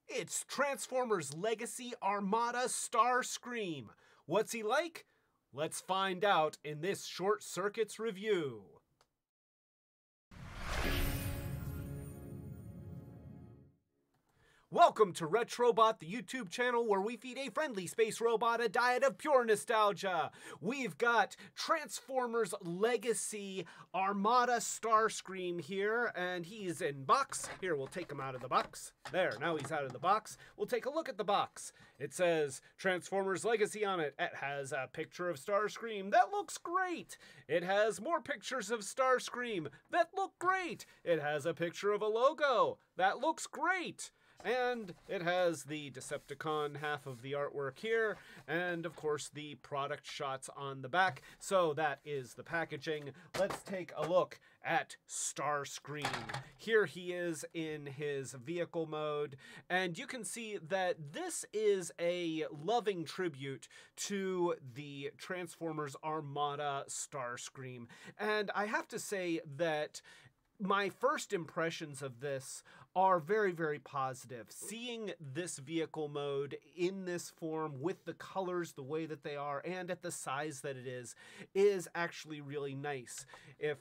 It's Transformers Legacy Armada Starscream. What's he like? Let's find out in this Short Circuits review. Welcome to Retrobot, the YouTube channel where we feed a friendly space robot a diet of pure nostalgia. We've got Transformers Legacy Armada Starscream here, and he's in box. Here, we'll take him out of the box. There, now he's out of the box. We'll take a look at the box. It says Transformers Legacy on it. It has a picture of Starscream. That looks great. It has more pictures of Starscream. That look great. It has a picture of a logo. That looks great. And it has the Decepticon half of the artwork here, and of course the product shots on the back. So that is the packaging. Let's take a look at Starscream. Here he is in his vehicle mode, and you can see that this is a loving tribute to the Transformers Armada Starscream. And I have to say that my first impressions of this are very, very positive. Seeing this vehicle mode in this form with the colors the way that they are and at the size that it is actually really nice. If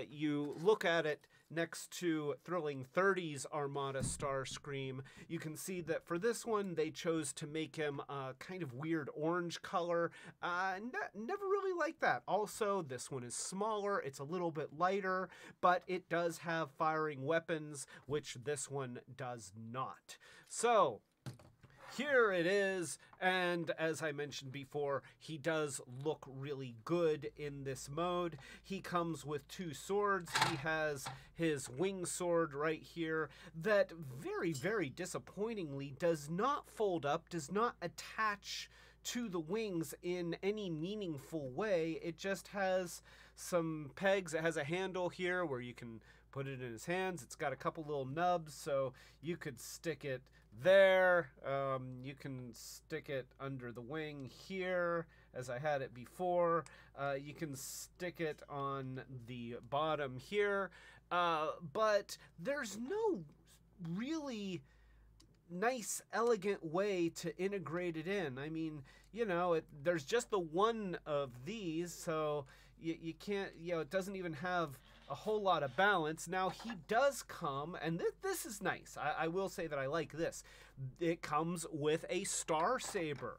you look at it next to Thrilling 30's Armada Starscream, you can see that for this one they chose to make him a kind of weird orange color. Never really liked that. Also, this one is smaller, it's a little bit lighter, but it does have firing weapons, which this one does not. So here it is, and as I mentioned before, he does look really good in this mode. He comes with two swords. He has his wing sword right here that very, very disappointingly does not fold up, does not attach to the wings in any meaningful way. It just has some pegs. It has a handle here where you can put it in his hands. It's got a couple little nubs, so you could stick it there. You can stick it under the wing here, as I had it before. You can stick it on the bottom here, but there's no really nice, elegant way to integrate it in. I mean, you know, there's just the one of these, so you can't, you know, it doesn't even have a whole lot of balance. Now, he does come, and this is nice. I will say that I like this. It comes with a Star Saber.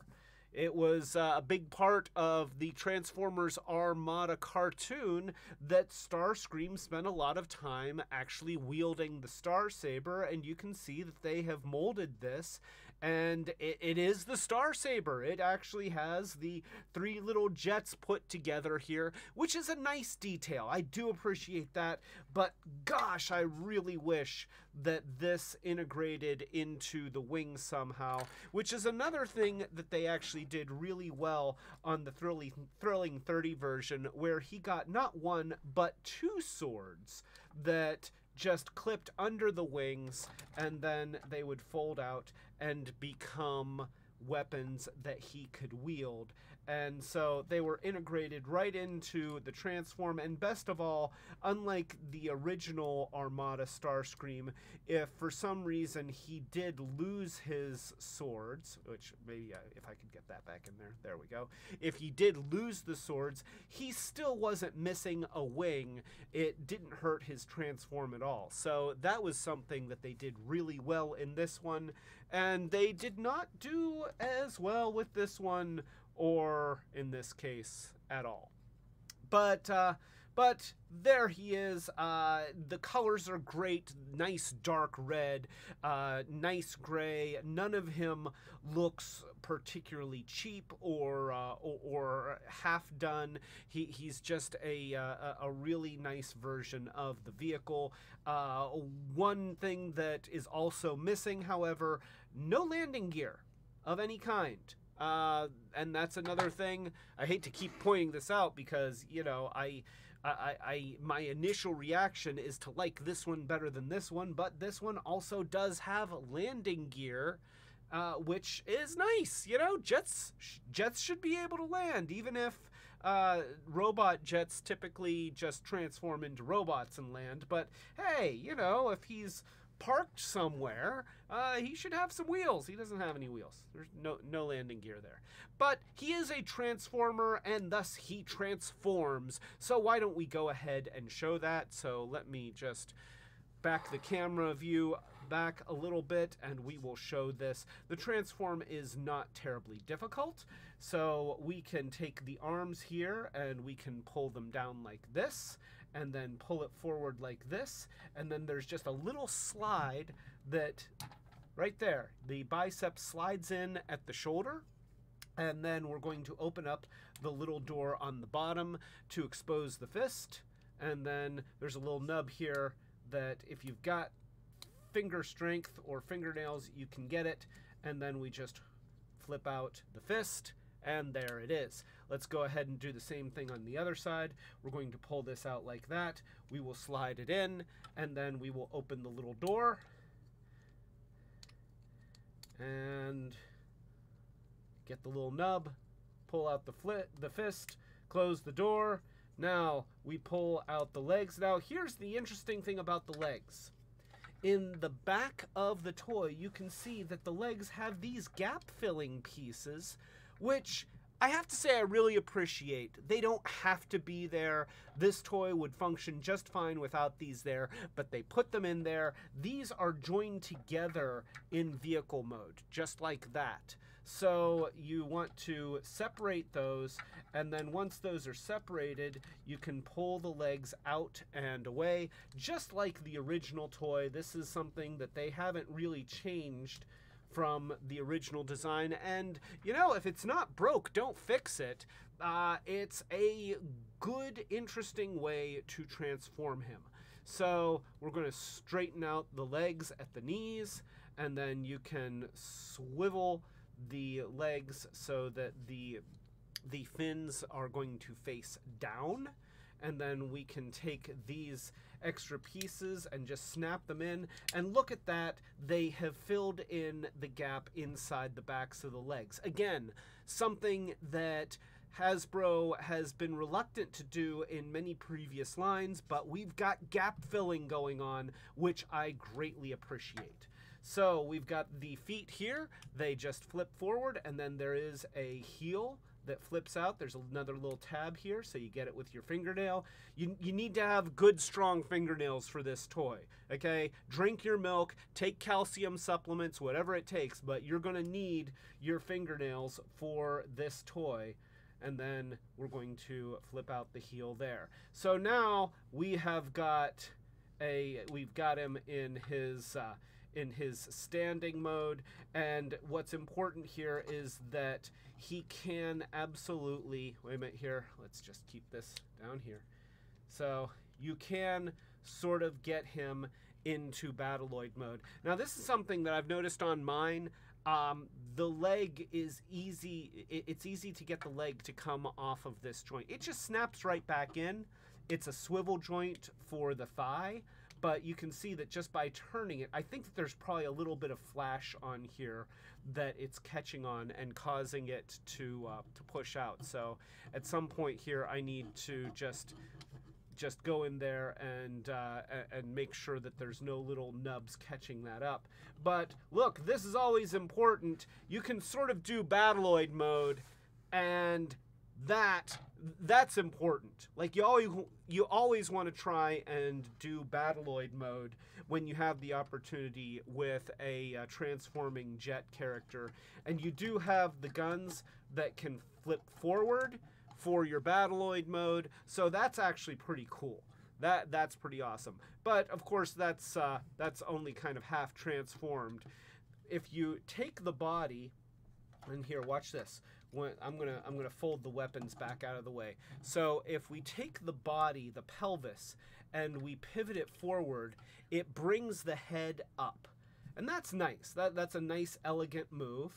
It was a big part of the Transformers Armada cartoon that Starscream spent a lot of time actually wielding the Star Saber, and you can see that they have molded this, and it is the Star Saber. It actually has the three little jets put together here, which is a nice detail. I do appreciate that, but gosh, I really wish that this integrated into the wings somehow, which is another thing that they actually did really well on the Thrilling 30 version, where he got not one but two swords that just clipped under the wings, and then they would fold out and become weapons that he could wield. And so they were integrated right into the transform, and best of all, unlike the original Armada Starscream, if for some reason he did lose his swords, which maybe if I could get that back in there we go. If he did lose the swords, he still wasn't missing a wing. It didn't hurt his transform at all. So that was something that they did really well in this one, and they did not do as well with this one, or in this case at all. But there he is. The colors are great. Nice dark red, nice gray. None of him looks particularly cheap or half done. He's just a really nice version of the vehicle. One thing that is also missing, however, no landing gear of any kind. And that's another thing. I hate to keep pointing this out because, you know, my initial reaction is to like this one better than this one, but this one also does have landing gear, which is nice. You know, jets should be able to land, even if robot jets typically just transform into robots and land. But hey, you know, if he's parked somewhere. He should have some wheels. He doesn't have any wheels. There's no landing gear there. But he is a transformer, and thus he transforms. So why don't we go ahead and show that? So let me just back the camera view back a little bit, and we will show this. The transform is not terribly difficult. So we can take the arms here, and we can pull them down like this, and then pull it forward like this, and then there's just a little slide that, right there, the bicep slides in at the shoulder, and then we're going to open up the little door on the bottom to expose the fist, and then there's a little nub here that if you've got finger strength or fingernails, you can get it, and then we just flip out the fist, and there it is. Let's go ahead and do the same thing on the other side. We're going to pull this out like that. We will slide it in, and then we will open the little door. And get the little nub, pull out the fist, close the door. Now we pull out the legs. Now here's the interesting thing about the legs. In the back of the toy, you can see that the legs have these gap-filling pieces, which I have to say I really appreciate. They don't have to be there. This toy would function just fine without these there, but they put them in there. These are joined together in vehicle mode, just like that. So you want to separate those, and then once those are separated, you can pull the legs out and away, just like the original toy. This is something that they haven't really changed from the original design, and you know, if it's not broke, don't fix it. It's a good, interesting way to transform him. So we're going to straighten out the legs at the knees, and then you can swivel the legs so that the fins are going to face down, and then we can take these extra pieces and just snap them in, and look at that, they have filled in the gap inside the backs of the legs. Again, something that Hasbro has been reluctant to do in many previous lines, but we've got gap filling going on, which I greatly appreciate. So we've got the feet here, they just flip forward, and then there is a heel that flips out. There's another little tab here, so you get it with your fingernail. You need to have good, strong fingernails for this toy, okay? Drink your milk, take calcium supplements, whatever it takes, but you're gonna need your fingernails for this toy. And then we're going to flip out the heel there. So now we have got we've got him in his standing mode, and what's important here is that he can absolutely, wait a minute here, let's just keep this down here. So you can sort of get him into Battloid mode. Now this is something that I've noticed on mine. The leg is easy, it's easy to get the leg to come off of this joint. It just snaps right back in. It's a swivel joint for the thigh, but you can see that just by turning it, I think that there's probably a little bit of flash on here that it's catching on and causing it to push out. So at some point here, I need to just go in there and make sure that there's no little nubs catching that up. But look, this is always important. You can sort of do Battloid mode, and that's important. Like you always want to try and do Battloid mode when you have the opportunity with a transforming jet character, and you do have the guns that can flip forward for your Battloid mode, so that's actually pretty cool. That's pretty awesome. But of course, that's only kind of half transformed. If you take the body, and here, watch this. I'm gonna fold the weapons back out of the way. So if we take the body, the pelvis, and we pivot it forward, it brings the head up, and that's nice. That's a nice, elegant move.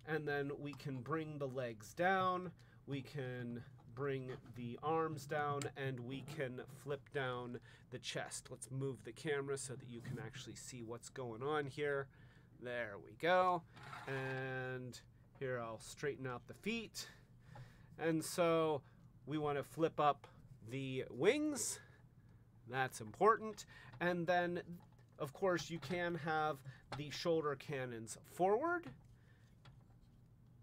And then we can bring the legs down. We can bring the arms down, and we can flip down the chest. Let's move the camera so that you can actually see what's going on here. There we go. And here I'll straighten out the feet. And so we want to flip up the wings. That's important. And then of course, you can have the shoulder cannons forward.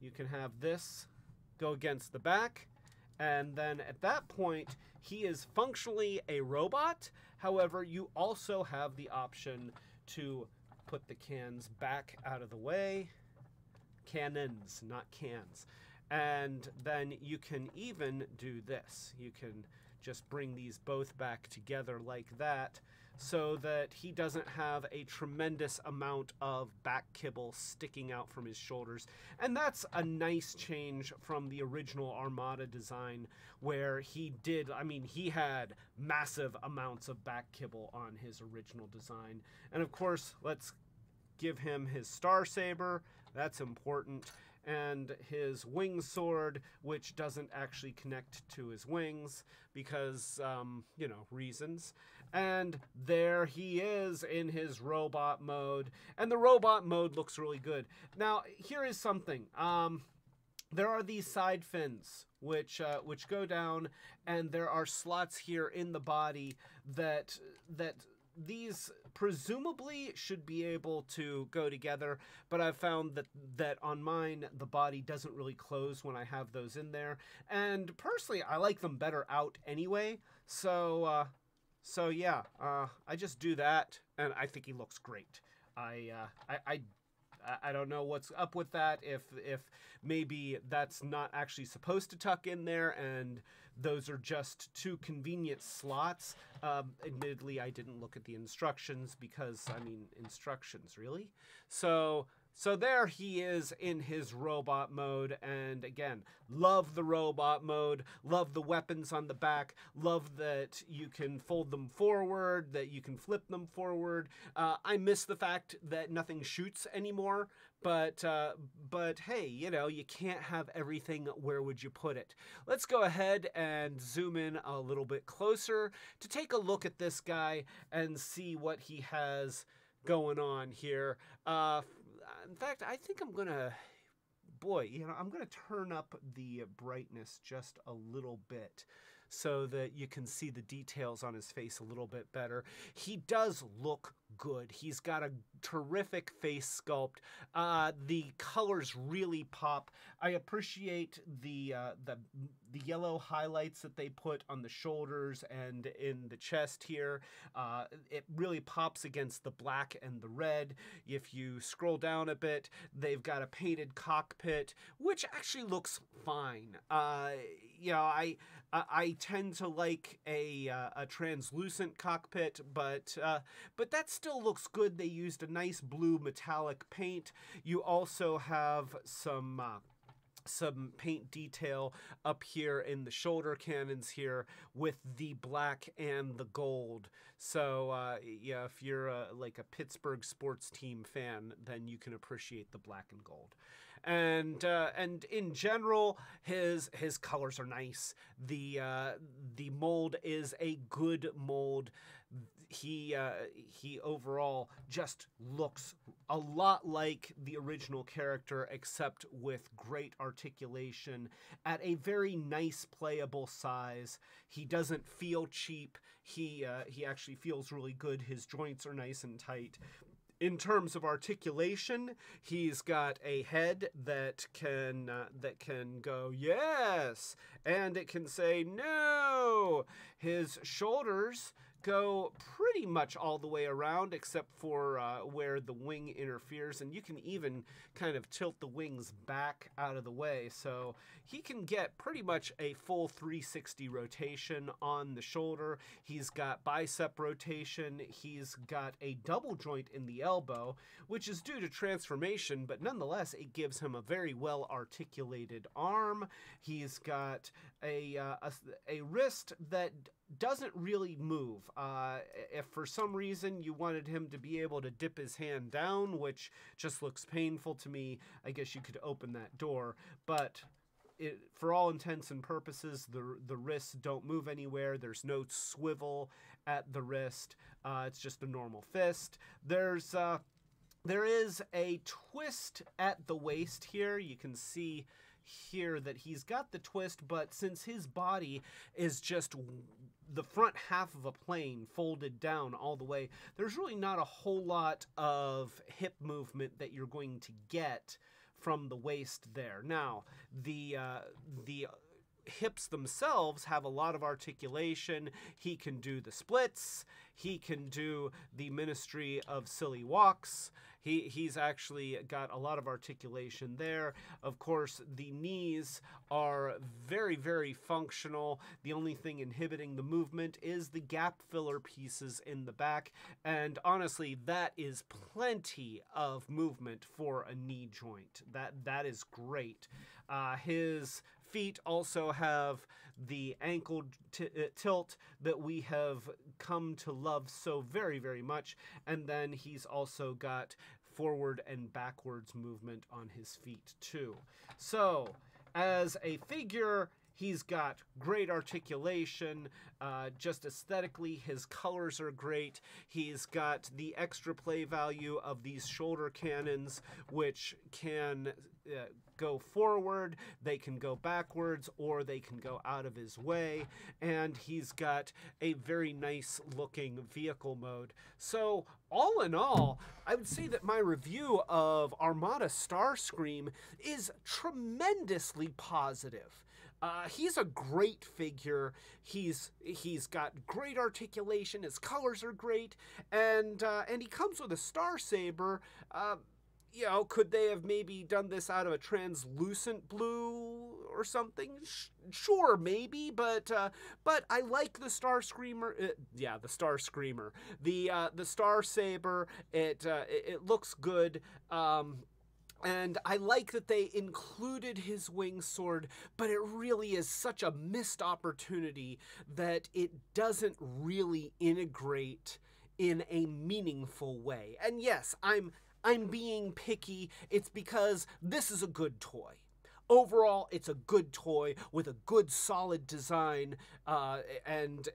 You can have this go against the back. And then at that point, he is functionally a robot. However, you also have the option to put the cans back out of the way. Cannons, not cans. And then you can even do this. You can just bring these both back together like that, so that he doesn't have a tremendous amount of back kibble sticking out from his shoulders. And that's a nice change from the original Armada design, where he had massive amounts of back kibble on his original design. And of course, let's give him his Star Saber. That's important. And his wing sword, which doesn't actually connect to his wings because, reasons. And there he is in his robot mode. And the robot mode looks really good. Now, here is something. There are these side fins which go down, and there are slots here in the body that these presumably should be able to go together, but I've found that on mine, the body doesn't really close when I have those in there. And personally, I like them better out anyway. So yeah, I just do that, and I think he looks great. I don't know what's up with that, if maybe that's not actually supposed to tuck in there and those are just two convenient slots. Admittedly, I didn't look at the instructions because, instructions, really? So there he is in his robot mode, and again, love the robot mode, love the weapons on the back, love that you can fold them forward, that you can flip them forward. I miss the fact that nothing shoots anymore, but hey, you can't have everything. Where would you put it? Let's go ahead and zoom in a little bit closer to take a look at this guy and see what he has going on here. In fact, I think I'm gonna turn up the brightness just a little bit so that you can see the details on his face a little bit better. He does look good. He's got a terrific face sculpt. The colors really pop. I appreciate the yellow highlights that they put on the shoulders and in the chest here. It really pops against the black and the red. If you scroll down a bit, they've got a painted cockpit, which actually looks fine. I tend to like a translucent cockpit, but that still looks good. They used a nice blue metallic paint. You also have some paint detail up here in the shoulder cannons here with the black and the gold. So yeah, if you're like a Pittsburgh sports team fan, then you can appreciate the black and gold. And in general, his colors are nice. The mold is a good mold. He overall just looks a lot like the original character, except with great articulation at a very nice playable size. He doesn't feel cheap. He actually feels really good. His joints are nice and tight. In terms of articulation, he's got a head that can go yes, and it can say no. His shoulders go pretty much all the way around except for where the wing interferes, and you can even kind of tilt the wings back out of the way, so he can get pretty much a full 360 rotation on the shoulder. He's got bicep rotation. He's got a double joint in the elbow, which is due to transformation, but nonetheless it gives him a very well articulated arm. He's got a wrist that doesn't really move. If for some reason you wanted him to be able to dip his hand down, which just looks painful to me, I guess you could open that door. But for all intents and purposes, the wrists don't move anywhere. There's no swivel at the wrist. It's just a normal fist. There is a twist at the waist here. You can see here that he's got the twist, but since his body is just the front half of a plane folded down all the way, there's really not a whole lot of hip movement that you're going to get from the waist there. Now, the hips themselves have a lot of articulation. He can do the splits. He can do the Ministry of Silly Walks. He's actually got a lot of articulation there. Of course, the knees are very, very functional. The only thing inhibiting the movement is the gap filler pieces in the back. And honestly, that is plenty of movement for a knee joint. That is great. His feet also have the ankle tilt that we have come to love so very, very much. And then he's also got forward and backwards movement on his feet too. So as a figure, he's got great articulation. Just aesthetically, his colors are great. He's got the extra play value of these shoulder cannons, which can go forward, they can go backwards, or they can go out of his way. And he's got a very nice looking vehicle mode. So all in all, I would say that my review of Armada Starscream is tremendously positive. He's a great figure. He's got great articulation. His colors are great, and he comes with a Star Saber. You know, could they have maybe done this out of a translucent blue or something? Sure, maybe, but I like the Starscreamer. Yeah, the Starscreamer. The Star Saber. It looks good. And I like that they included his wing sword, but it really is such a missed opportunity that it doesn't really integrate in a meaningful way. And yes, I'm being picky. It's because this is a good toy. Overall, it's a good toy with a good, solid design, and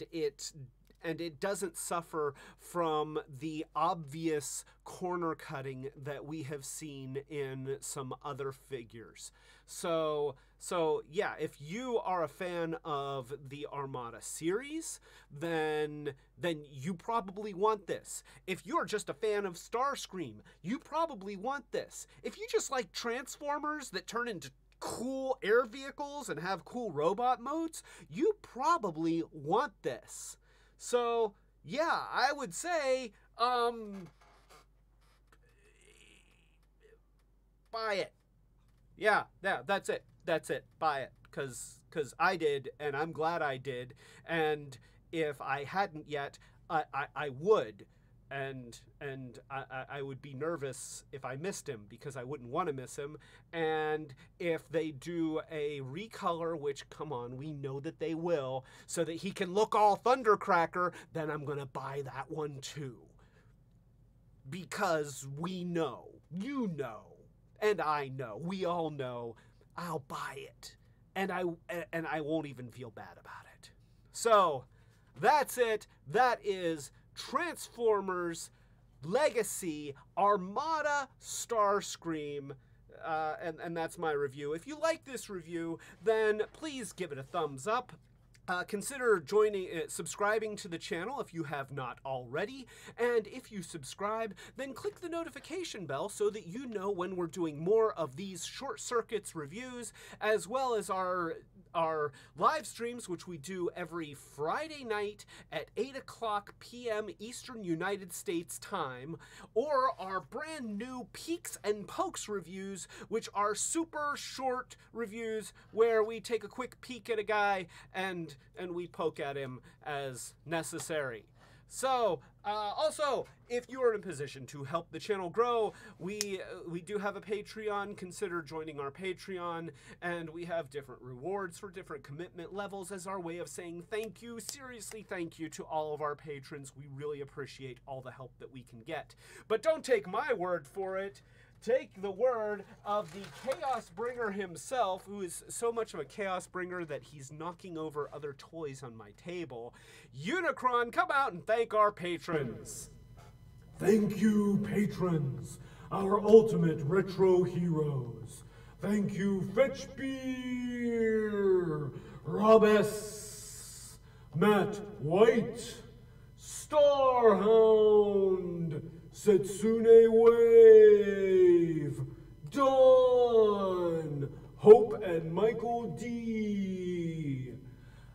it doesn't suffer from the obvious corner cutting that we have seen in some other figures. So yeah, if you are a fan of the Armada series, then you probably want this. If you're just a fan of Starscream, you probably want this. If you just like Transformers that turn into cool air vehicles and have cool robot modes, you probably want this. So, yeah, I would say, buy it. Yeah, that's it. Buy it. Because I did, and I'm glad I did. And if I hadn't yet, I would. And I would be nervous if I missed him, because I wouldn't want to miss him. And if they do a recolor, which, come on, we know that they will, so that he can look all Thundercracker, then I'm going to buy that one too. Because we know, you know, and I know, we all know, I'll buy it. And I won't even feel bad about it. So, that's it. That is Transformers Legacy Armada Starscream, and that's my review. If you like this review, then please give it a thumbs up. Consider subscribing to the channel if you have not already, and if you subscribe, then click the notification bell so that you know when we're doing more of these Short Circuits reviews, as well as our live streams, which we do every Friday night at 8:00 p.m. Eastern United States time, or our brand new Peeks and Pokes reviews, which are super short reviews where we take a quick peek at a guy and we poke at him as necessary. So, also, if you are in a position to help the channel grow, we do have a Patreon. Consider joining our Patreon, and we have different rewards for different commitment levels as our way of saying thank you, seriously thank you to all of our patrons. We really appreciate all the help that we can get. But don't take my word for it. Take the word of the Chaos Bringer himself, who is so much of a Chaos Bringer that he's knocking over other toys on my table. Unicron, come out and thank our patrons. Thank you, patrons, our ultimate retro heroes. Thank you, Fetch Beer, Rob S., Matte White, Starhound, Setsune Wave, Dawn, Hope and Michael D,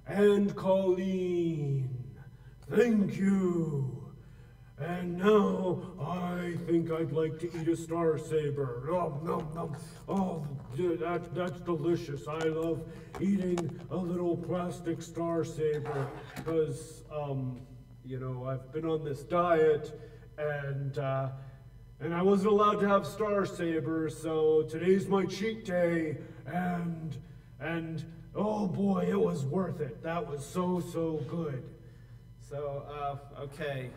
and Colleen. Thank you. And now I think I'd like to eat a Star Saber. Nom, nom, nom. Oh, that's delicious. I love eating a little plastic Star Saber because, you know, I've been on this diet and I wasn't allowed to have Star Sabers, so today's my cheat day and oh boy, it was worth it. That was so good. So, okay.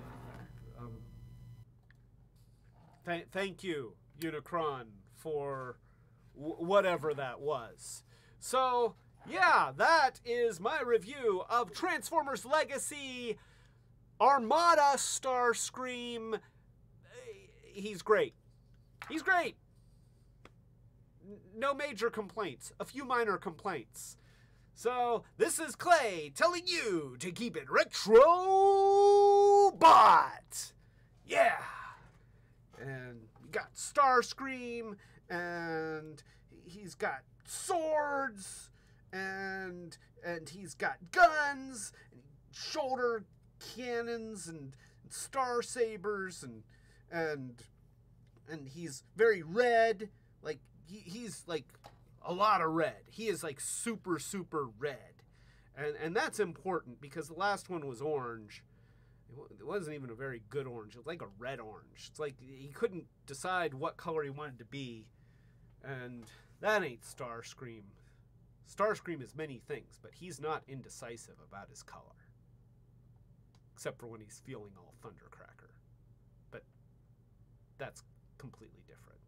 Thank you, Unicron, for whatever that was. So, yeah, that is my review of Transformers Legacy Armada Starscream. He's great. He's great. No major complaints. A few minor complaints. So, this is Clay telling you to keep it Retrobot. Yeah. And we got Starscream, and he's got swords, and he's got guns, and shoulder cannons, and star sabers, and he's very red. Like he's like a lot of red. He is like super red, and that's important because the last one was orange. It wasn't even a very good orange. It was like a red orange. It's like he couldn't decide what color he wanted to be. And that ain't Starscream. Starscream is many things, but he's not indecisive about his color. Except for when he's feeling all Thundercracker. But that's completely different.